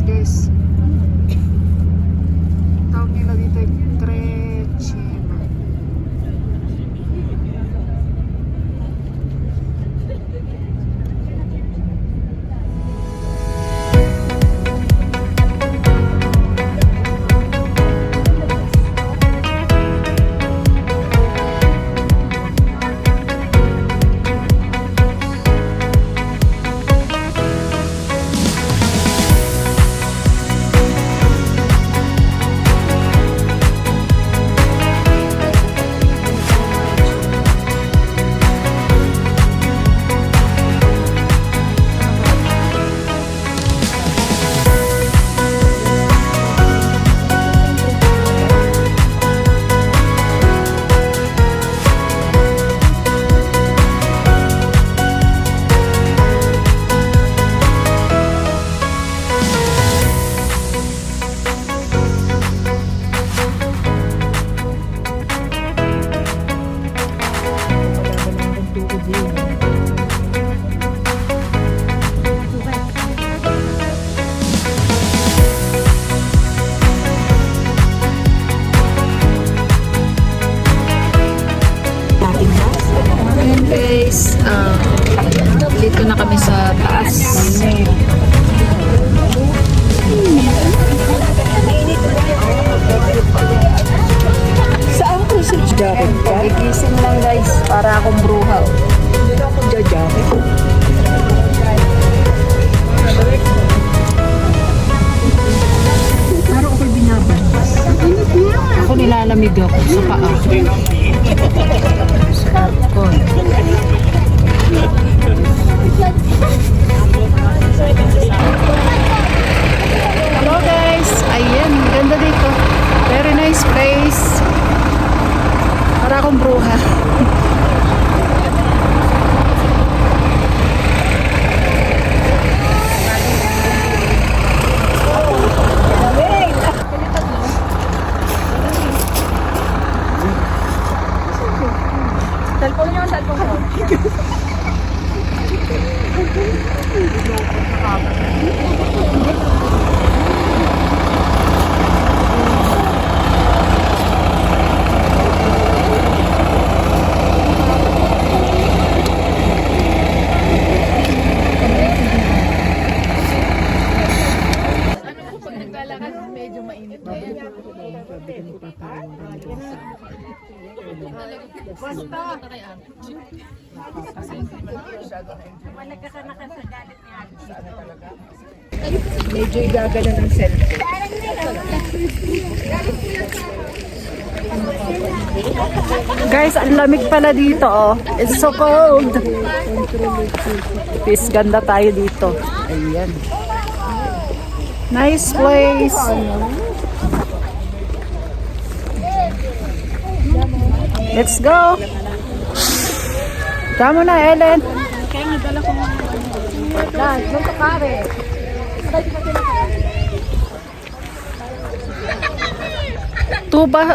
guys. Tawag nila dito Crechima. Guys, dito na kami sa taas. Saan ko si jacket ka? Gigising lang guys, para akong bruhaw. Hindi ako jacket. Parang ako'y binabandas. Ako nilalamig ako sa paa. Sa aircon. Hello guys! Ayan, ganda dito. Very nice place. Para akong bruha. Cellphone niyo, cellphone ko. Medyo igagana ng cellphone. Guys, ang lamig pala dito oh. It's so cold. Peace, ganda tayo dito. Ayan. Nice place. Let's go. Tama na, Ellen. Kaya nga dala ko mga Dito kare.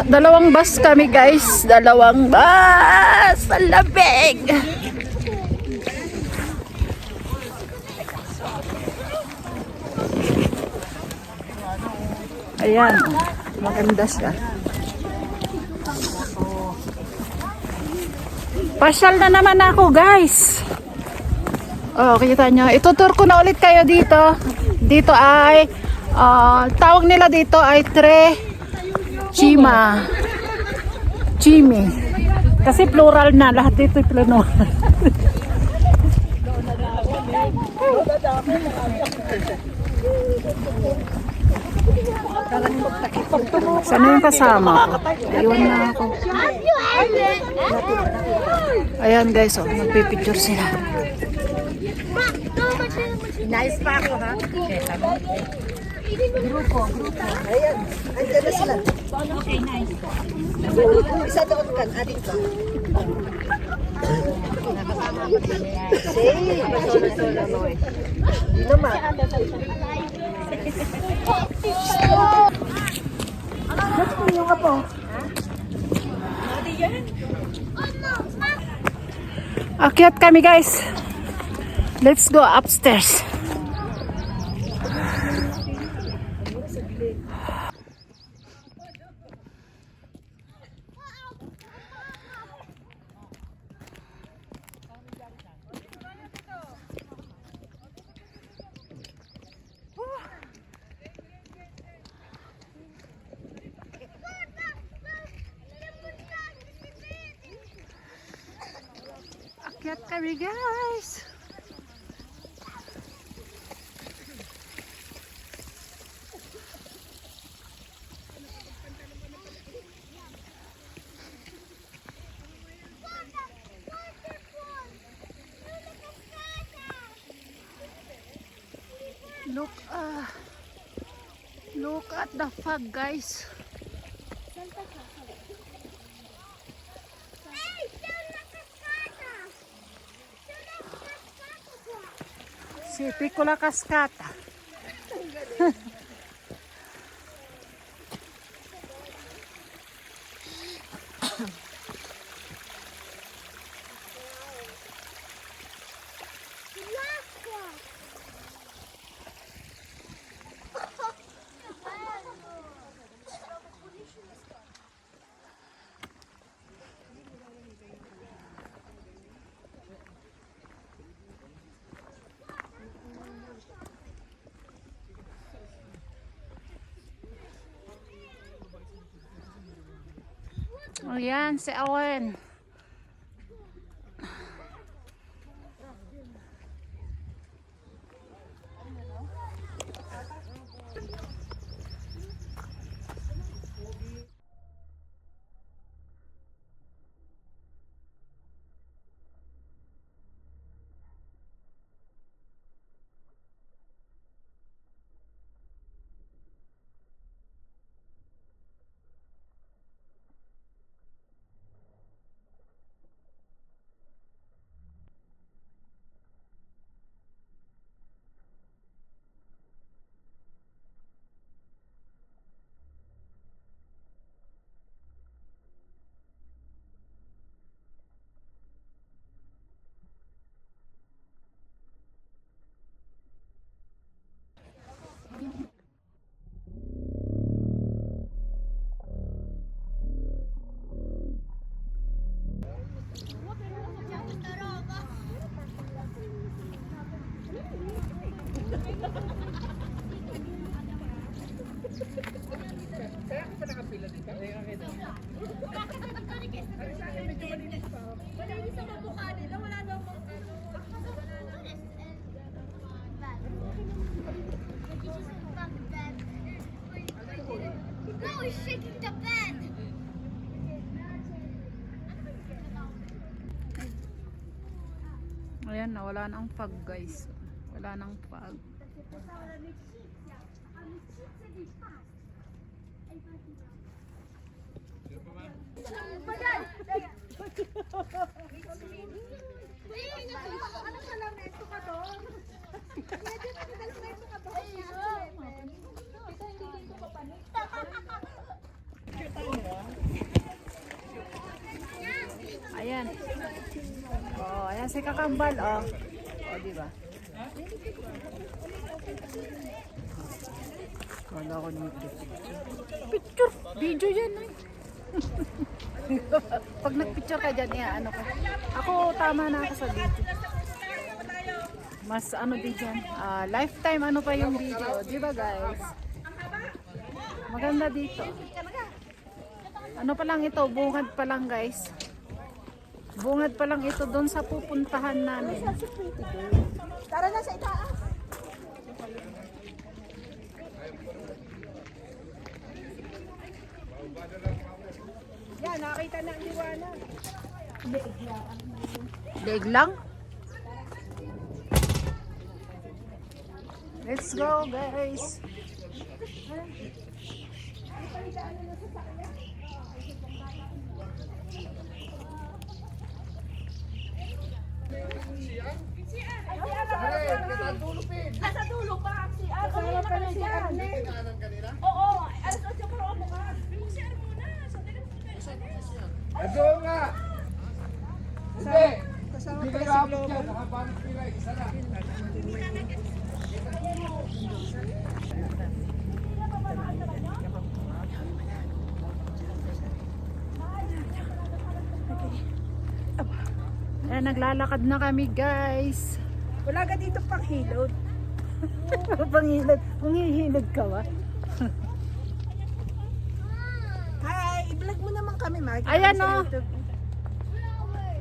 Dalawang bus kami guys. Dalawang bus. Ang lamig. Ayan. Maganda siya. Pasyal na naman ako guys. Oh, kita nyo. Itutur ko na ulit kayo dito. Dito ay tawag nila dito ay Crechima. Chimi. Kasi plural na. Lahat dito ay plural. Sana yung kasama ko? Ayun na ako. Ayan guys, oh, magpipicture sila. Nice pa ako, ha? Grupo. Ayan. Andiyan na sila. Okay, nice. Isa doon kan, ating ka. Say, masolo-solo mo eh. Di naman. Ba't mo yung apo? Akyat kami guys. Let's go upstairs. Akyat kami guys. Look at the fog guys. Si Piccola Cascata. Ayan, si Owen. No, he's shaking the bed. Ayan na, wala nang fog guys. Wala nang fog. Ano ka lang, neto ka doon? Medyo na neto ka doon. Kita hindi dito papanik. Ayan. Oh, ayan si Kakambal, oh. Oh, di ba? Kala ko ni picture, video yan eh. Pag nagpicture ka dyan, ano ka. Ako, tama na ako sa video. Mas ano din dyan, lifetime ano pa yung video. Di ba guys? Maganda dito. Ano pa lang ito, bungad pa lang guys. Bungad pa lang ito doon sa pupuntahan namin. Tara na sa itaas. Yan, nakita na ang liwanag. Leg lang. Let's go guys. Nasa dulo pa ang CR. Kasama pa ng CR. Oo, alas 8 pa ako bukas. CR muna. Ito nga! Hindi! Hindi kayo abot yan. Nakabanit nila. Isa na. Ayan, naglalakad na kami guys. Wala ka dito pang hilod. Pangilad. Mangihilad ka ba? Hi, i-vlog mo naman kami, Mag. Ayan, Sa oh. YouTube.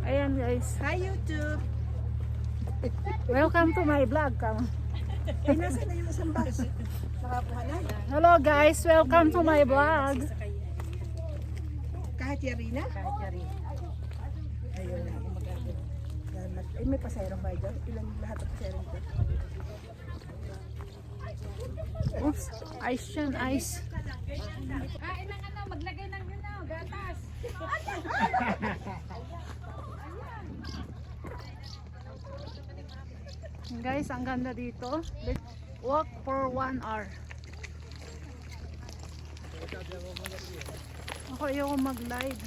Ayan guys. Hi, YouTube. Welcome to my vlog. Ay, nasa na yung isang bus? Nakakuha na. Hello guys, welcome to my vlog. Kahit Yarina? Kahit Yarina. Ayun na, ako mag-aabot. Eh, may pasayro ba dyan? Ilan lahat ang pasayro dyan? Oops, ice yan, ice. Kain ng ano, maglagay ng gatas. Guys, ang ganda dito. Let's walk for 1 hour. Ako ayoko mag-live.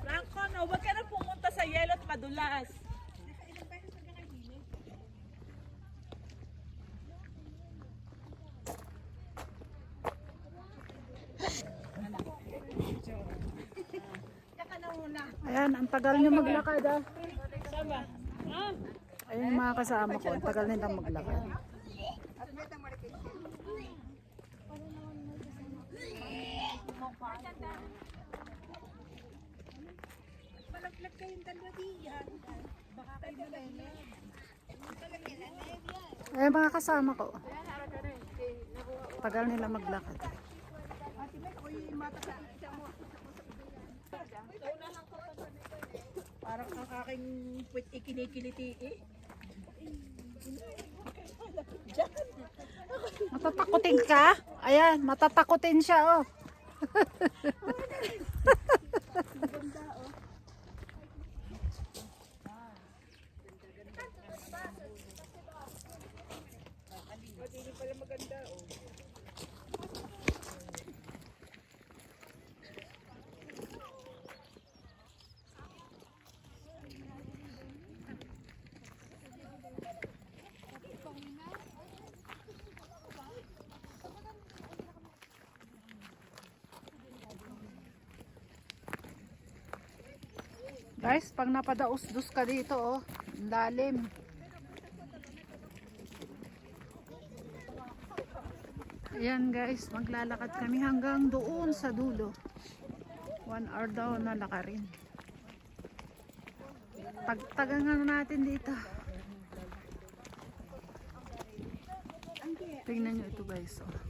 Franco, no, huwag ka na pumunta sa yelo at madulas. Ayan, ang tagal nyo maglakad ah. Ayun yung mga kasama ko, ang tagal nilang maglakad. Malaglag kayong dalawa diyan. Baka kayo malaglag. Ayun mga kasama ko. Tagal nila maglakad. Ate Meg, ako yung mata sa isa mo. Parang ang aking puwit ikinikiliti eh. Matatakutin ka? Ayan, matatakutin siya oh. Guys, pag napadaus-dus ka dito oh, ang lalim. Ayan guys, maglalakad kami hanggang doon sa dulo. 1 hour daw na lakarin. Tagtagan natin dito. Tingnan nyo ito guys. Oh.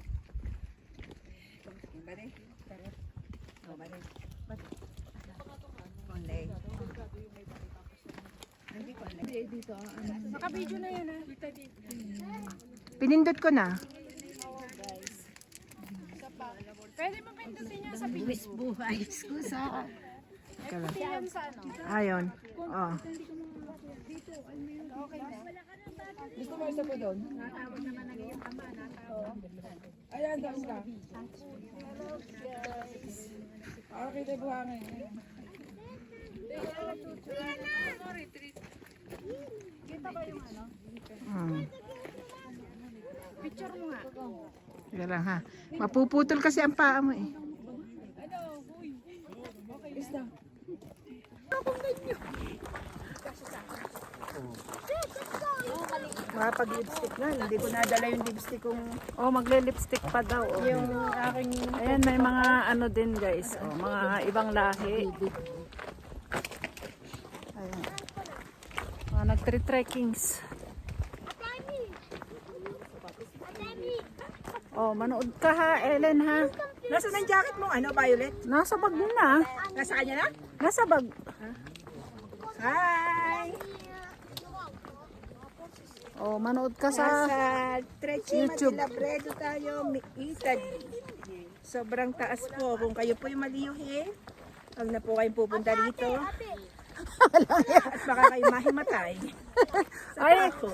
Naka-video na yun ah. Pinindot ko na. Pwede mo pindutin niya sa bilis. Buhay. Skusa. Yan sa ano. Ayon. Oh. Gusto mo isa po doon? Ayan, doon ka. Okay, tayo buhangin. Picture mo nga. Sige lang ha. Mapuputol kasi ang paa mo eh. Makapag-lipstick na. Hindi ko nadala yung lipstick kong Oh, magle-lipstick pa daw. Oh. yung aking Ayan, may mga ano din guys. Oh, mga ibang lahi. Ayan. Mga nagtre-trekkings. Oh, manood ka ha, Ellen ha. Nasaan ang jacket mo? Ano, Violet? Nasa bag mo na. Nasa kanya na? Nasa bag. Hi! Oh, manood ka sa Nasa Trecce YouTube. Manila tayo, Italy. Sobrang taas po. Kung kayo po yung maliyuhin, huwag na po kayong pupunta dito. At baka kayo mahimatay. Ay, Ako.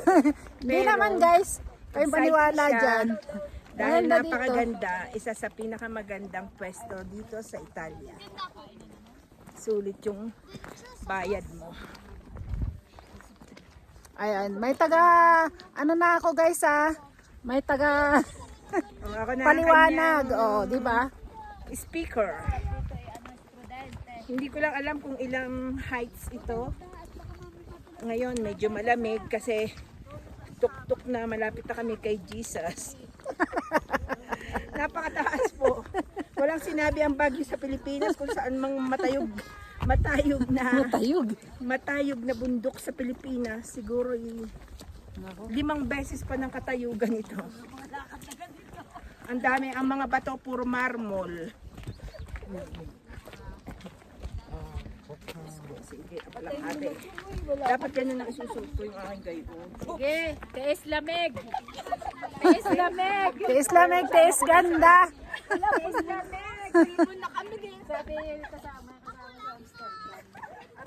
di Pero, naman guys. Kayo paniwala excited siya. dyan. Dahil Maganda dito. napakaganda, isa sa pinakamagandang pwesto dito sa Italia. sulit yung bayad mo. Ayan, may taga, ano na ako guys may taga Ako na ang paliwanag, kanyang di ba? speaker. Hindi ko lang alam kung ilang heights ito. Ngayon medyo malamig kasi tuk-tuk na malapit na kami kay Jesus. Napakataas po. Walang sinabi ang Baguio sa Pilipinas kung saan mang matayog na bundok sa Pilipinas. Siguro 5 beses pa ng katayugan ito. Ang dami, ang mga bato puro marmol. Sige, palakate. Dapat yan na isusuot ko yung aking gayon. Sige, tiis lamig. Tiis lamig. Tiis lamig, tiis ganda. Tiis lamig. Limon na kami din. Sabi kasama sa Amsterdam.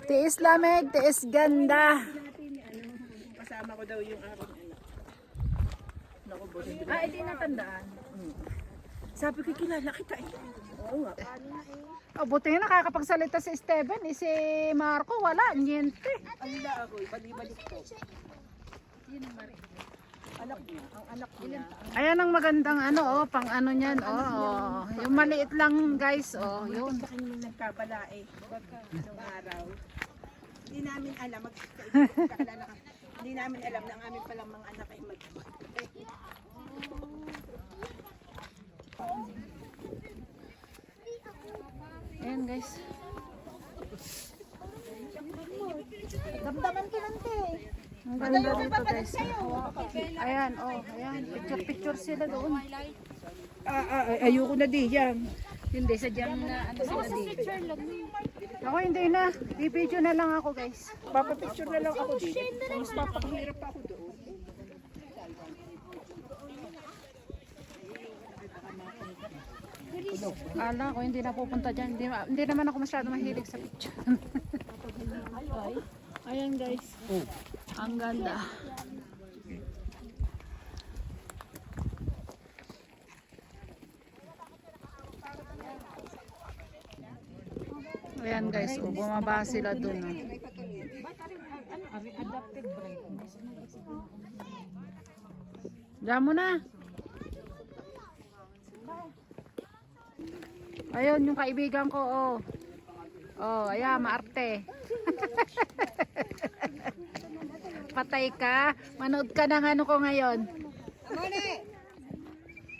Tiis lamig, tiis ganda. Kasama ko daw yung aking anak. Naku, boss. Hindi natandaan. Sabi ko, kilala kita eh. Oo nga. Buti nga nakakapagsalita si Steven, si Marco, wala, niente. Alila ako, balik ko. Anak niya, ang anak niya. Ayan ang magandang pang ano niyan, yung maliit lang guys, yun. Sa kanya nagkabalae. Nung araw. Hindi namin alam, magkakalala ka. Hindi namin alam na ang amin palang mga anak ay magkabalae. Ayan guys. Damdaman ko lang Ang ganda dito guys. Ayan, ayan. Picture sila doon. Ayoko na di yan. Hindi, sadyang na sila dito. Ako hindi na. I-video na lang ako guys. Papapicture na lang ako dito. Mas papakahirap ako doon. Ala ko, hindi na pupunta dyan. Hindi naman ako masyado mahilig sa picture. Ayan guys. Ang ganda. Ayan guys, bumaba sila dun. Diyan mo na. Ayun, yung kaibigan ko, ayan, maarte. Patay ka. Manood ka ng ano ko ngayon.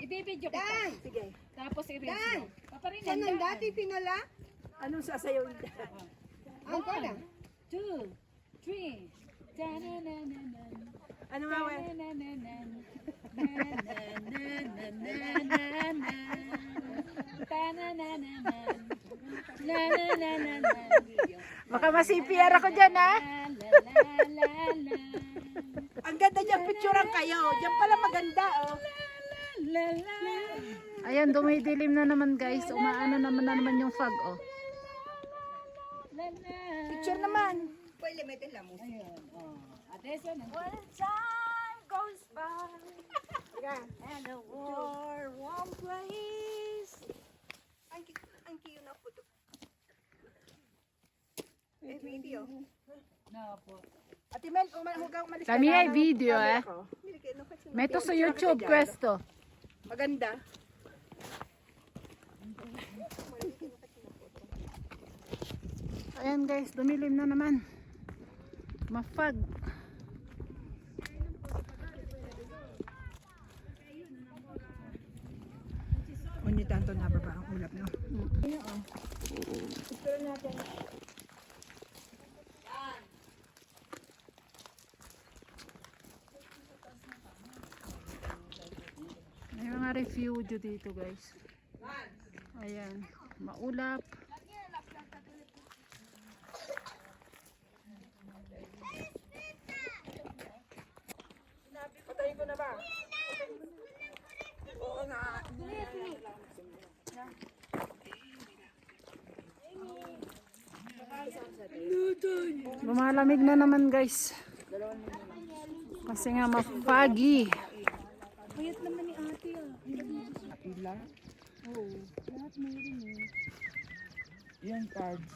Ibibidyo kita. Sige. Tapos i-review. Paparinan Saan ang dati pinala? Anong sasayaw niya? Ang pala. 2, 3. Ta-na-na-na-na. Ano nga we? Na-na-na-na. Na-na-na-na-na-na. Ta-na-na-na-na. Na-na-na-na-na. Baka ma-CPR ako dyan, ha? La-la-la-la. Ang ganda niya, picturean kayo. Diyan pala maganda, oh. La-la. Ayan, dumidilim na naman, guys. Umaano naman yung fog, La-la. Picture naman. Pwede may tilamos. Ayun, At this one, When time goes by and a warm place. Ang kiyo na po to. Eh, video. no po. Ate Mel, huwag umalis ka Kami na ay ng video, camera ko. May to sa YouTube, questo. Maganda. Ayan, guys, dumilim na naman. Mafag. Hindi tanto nababa ang ulap, no? May mga refugio dito, guys. Ayan, maulap. Patayin ko na ba? Oo nga. Lumalamig na naman, guys. Kasi nga mafagi. Payat naman ni ate Pila? Oo. Lahat mayroon eh. Yan cards.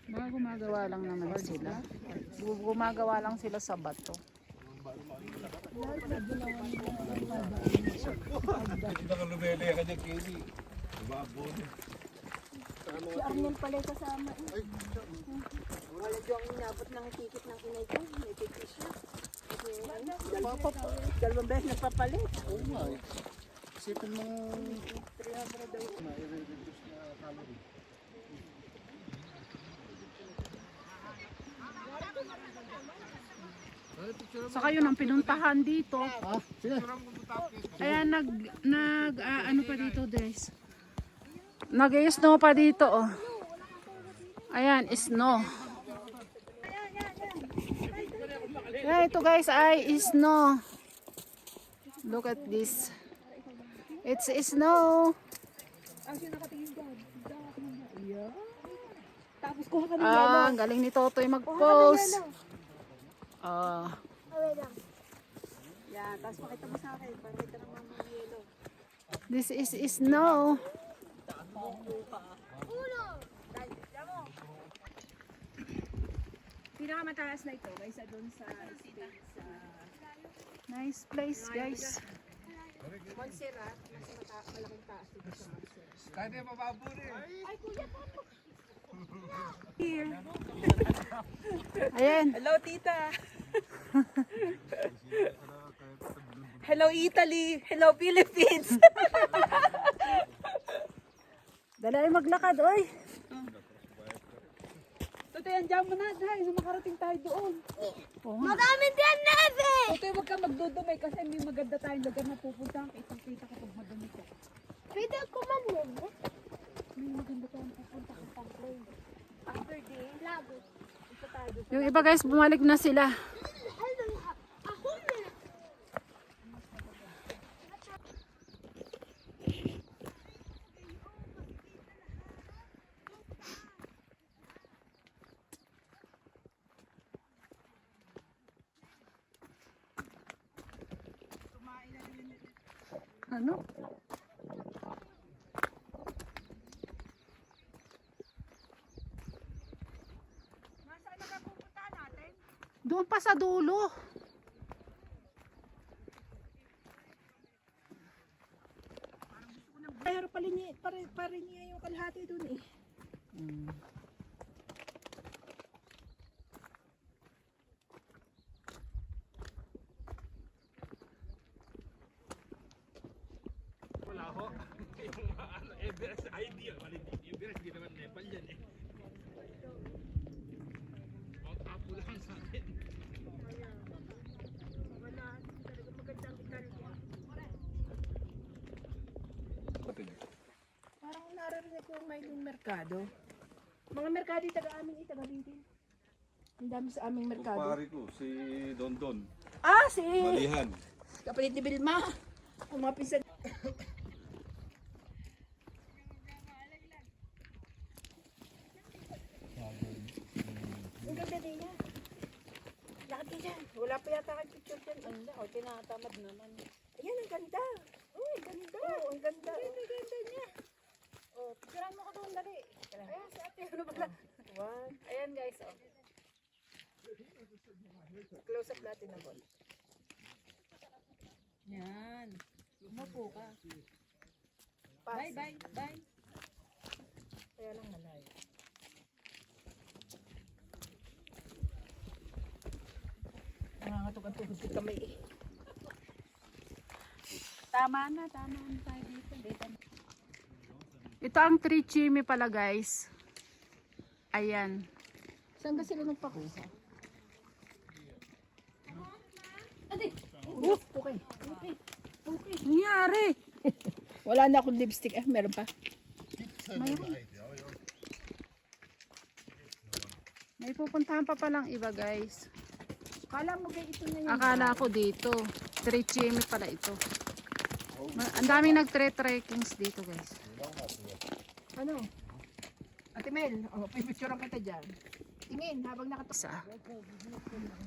Mga gumagawa lang naman sila. Gumagawa lang sila sa bato. Si Arnel pala yung kasama. Wala diyang inabot ng ticket ng inay ko. May ticket siya. Dalawang beses nagpapalit. Oo nga eh. Isipin mo 300 daw na i-reduce na calorie. Saka yun ang pinuntahan dito. Ah, sige. Kaya ano pa dito guys. Nag-snow pa dito oh. Ayan, snow. Yeah, ito guys ay snow. Look at this. It's snow. Tapos kuha ka ng Ah, ang galing ni Totoy mag-post. Ah, yan. Tapos pakita mo sa akin. Pakita naman mo ng yellow. this is snow. Pinakamataas na ito kaysa doon sa state sa Nice place guys. Montserrat. Mas malaking taas dito sa Montserrat. Kaya di mababuri. Ayan. Hello, tita. Hello, Italy. Hello, Philippines. Dali ay maglakad, oy. Tutoy, andiyan mo na. Dahil na makarating tayo doon. Madaming din neve! Tutoy, huwag kang magdudumay kasi may maganda tayong lugar na pupunta. Kitang-kita kapag madumi ka. Pwede ko man neve? May maganda tayong pupunta kitang play. After day, Labo. ito tayo doon. Yung iba guys, bumalik na sila. Ako na. Ano? Doon pa sa dulo. Pero pala niya yung kalahati doon eh. Parang naririnig ko may merkado. Mga merkado yung taga-amin taga dito. Ang dami sa aming merkado. Pare ko, si Don Don. Ah, si Balihan. kapalit ni Vilma. Ang mga pinsan. Ang ganda din niya. Lakad ka dyan. Wala pa yata kang picture dyan. O, tinatamad naman. Ayan, ang ganda. Oh, ang ganda. Oh, ang ganda. Ang ganda niya. Oh, picturean mo ko doon, dali. Ayan, si ate. Ano ba? One. Ayan guys, oh. Close up natin na ball. Yan. Umupo ka. Pass. Bye. Kaya lang malayo. Nangangatog ang tuhod ko kamay eh. Tama na tayo dito. Ito ang trichimi pala guys. Ayan. Saan ka sila nagpakuha? Okay. Nangyari. Wala na akong lipstick. Meron pa. May pupuntahan pa palang iba guys. Kala mo kayo ito na yun. Akala ko dito. Trichimi pala ito. Ang daming nagtre-trekkings dito guys. Ano? Ate Mel, pipicturean kita dyan. Tingin, habang Isa.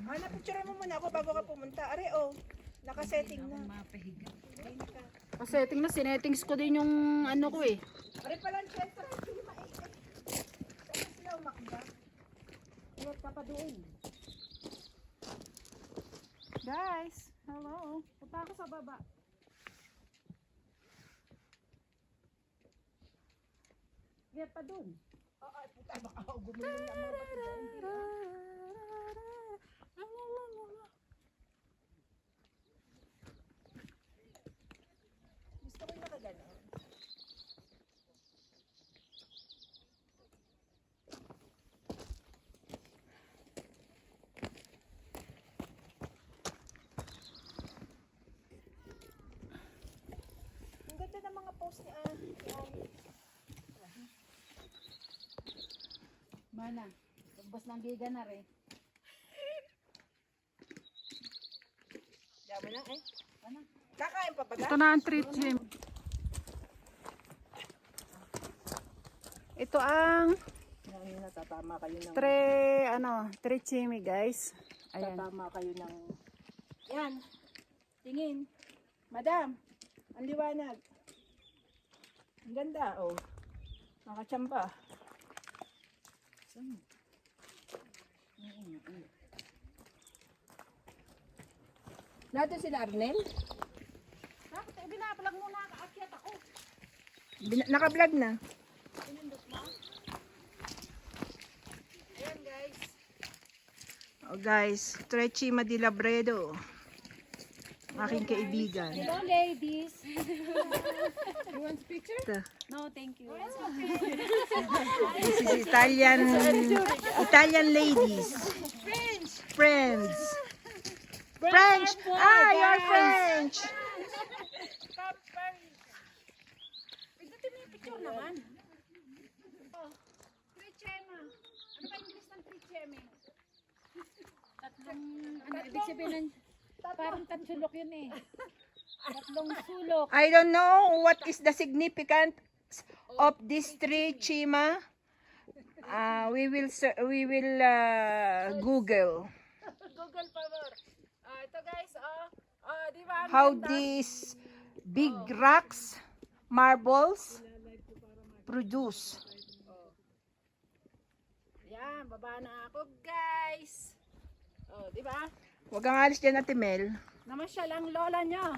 napicturean mo muna ako bago ka pumunta. Are, nakasetting na. Kasi tingnan, sinettings ko din yung ano ko eh. Are pala, syempre, hindi sila umakda. Guys, hello. Punta ako sa baba. Get pa dun. Gusto ko yung nakaganon. Ang ganda ng mga post ni Ani. Mana? Bus ng giga na rin. Dami lang eh. Kakain pa ba? Ito na ang treat gym. Ito ang Natatama kayo ng treat chimi guys. Ayan. tatama kayo ng yan. Tingin. Madam, ang liwanag. Ang ganda, oh. Nakachamba. Nato sila Arnel? Bakit? Binapalag muna. Kaakyat ako. Naka-vlog na. Ayan guys. Oh guys, Trechi Madilabredo. Ang aking kaibigan. Hello ladies. You want picture? Ito. No, thank you. This is Italian ladies. Friends. French. Ah, you're French. Picture naman. Oh, trichema. Ano ba English ng trichema? Tatlong, ano ibig sabihin ng, parang tatsulok yun eh. Tatlong sulok. I don't know what is the significance of this tree, Chima. We will Google Google favor. Ito guys, di ba? ang how ganda? these big rocks, marbles produce. Yan, baba na ako guys. Oh, di ba? Huwag kang alis dyan, Ate Mel. Namasyal ang lola nyo.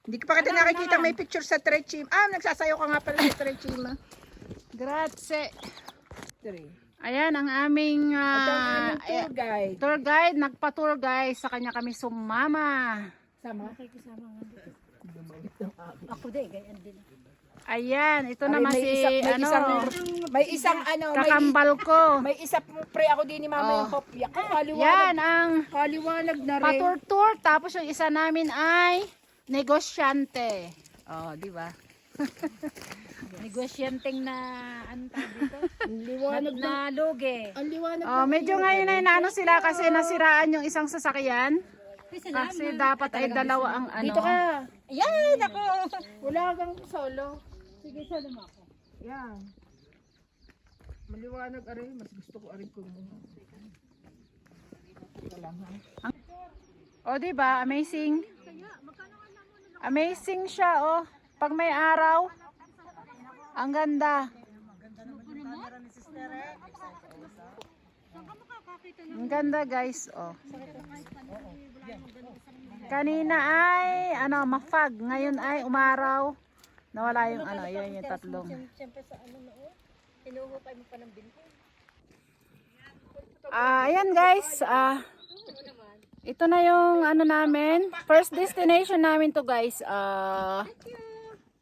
Hindi ko pa kita nakikita may picture sa Trechima. Nagsasayaw ka nga pala sa Trechima. Grazie. Ayan ang aming Tour guide. tour guide. Nagpa-tour guys. Sa kanya kami sumama. Sama? Ako din, ganyan din. Ayan, ito naman si may isang kakambal ko. may isa pre ako din ni Mama yung kopya. Yan ang Kaliwanag na rin. pa-tour-tour. Tapos yung isa namin ay negosyante. Oh, di ba? Negosyanteng na ano tawag dito? Liwanag Na lugi. Ang liwanag. Oh, medyo ngayon ay naano sila kasi nasiraan yung isang sasakyan. Kasi dapat ay dalawa ang ano. Dito ka. Yan ako. Wala kang solo. Sige, solo mo ako. Yan. Maliwanag aray. Mas gusto ko aray ko mo. Oh, di ba? Amazing. Amazing siya, oh. Pag may araw. Ang ganda. Ang ganda, guys, oh. Kanina ay mafag, ngayon ay umaraw. Nawala yung yun yung tatlong. Siyempre sa ano noon, hinuhukay mo pa ng binti. Ayan guys, ito na yung namin. First destination namin to guys.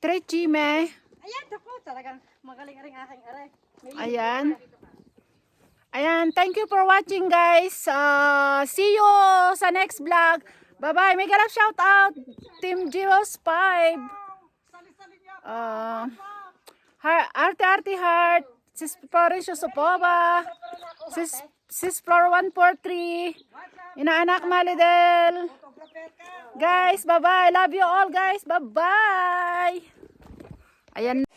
Trechime. Ayan, ako talagang magaling ring aking aray. Ayan. Ayan, thank you for watching guys. See you sa next vlog. Bye-bye. Mega love shout out Team Geos 5. Arte Heart. Sis Florencio Sopova. Sis Flor 143. Inaanak Malidel. Guys, bye-bye. Love you all guys. Bye-bye. Ayan.